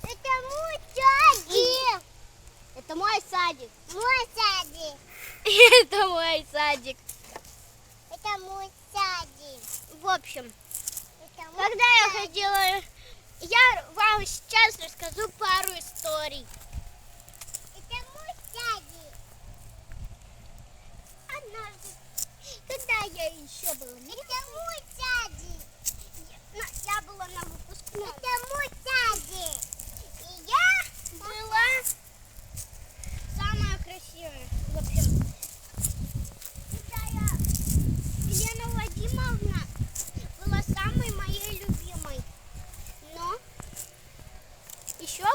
Это мой садик. Это мой садик. Мой садик. Это мой садик. Это мой садик. В общем, когда я ходила, я вам сейчас расскажу пару историй. Это мой садик. Однажды, когда я еще была, это мой садик. Я была на выпускном. Это мой садик. И я была самая красивая. В общем, Елена Вадимовна была самой моей любимой. Но еще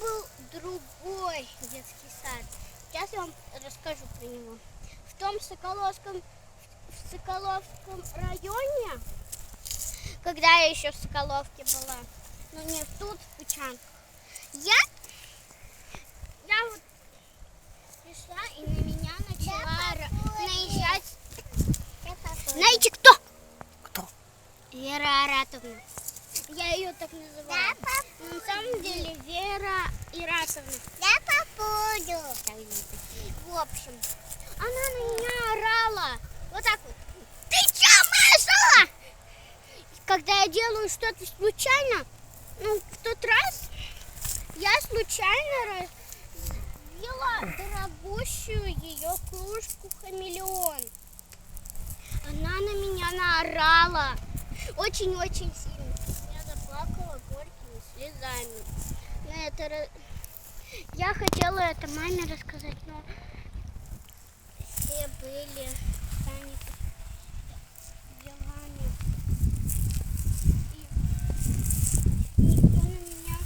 был другой детский сад. Сейчас я вам расскажу про него. В том Соколовском районе, когда я еще в Соколовке была, но не тут, в Пучанках, я вот пришла, и на меня начала наезжать. Знаете кто? Кто? Вера Аратовна. Я ее так называю. На самом деле Вера Иратовна. Я попуду. В общем, она на меня орала. Вот так вот. Ты че, Маша? Когда я делаю что-то случайно, в тот раз я случайно разбила дорогущую ее кружку «Хамелеон». Она на меня наорала очень-очень сильно. Я заплакала горькими слезами. Я хотела это маме рассказать, но все были заняты делами. И никто на меня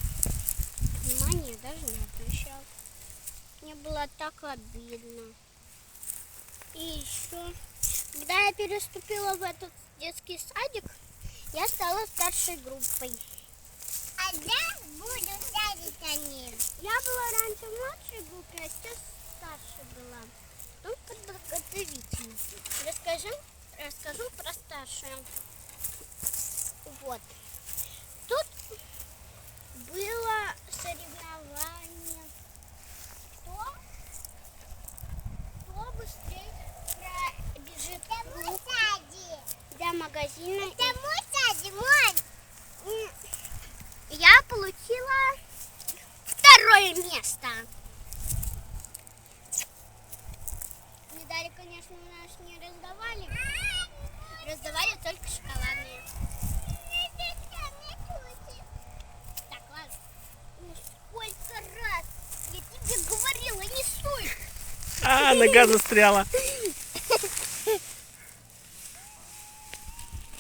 внимания даже не обращал. Мне было так обидно. И еще, когда я переступила в этот детский садик, я стала старшей группой. А я буду садить они. Я была раньше в младшей группе, а сейчас старшей была. Потом подготовительно. Расскажу про старшую. Вот. Тут было соревнование. Кто быстрее пробежит круг до магазина. Это мой садик, мой. Я получила 2-е место. Медали, конечно, у нас не раздавали. Раздавали только шоколадные. Так, ладно. Сколько раз я тебе говорила, не суй. Нога застряла.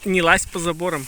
Не лазь по заборам.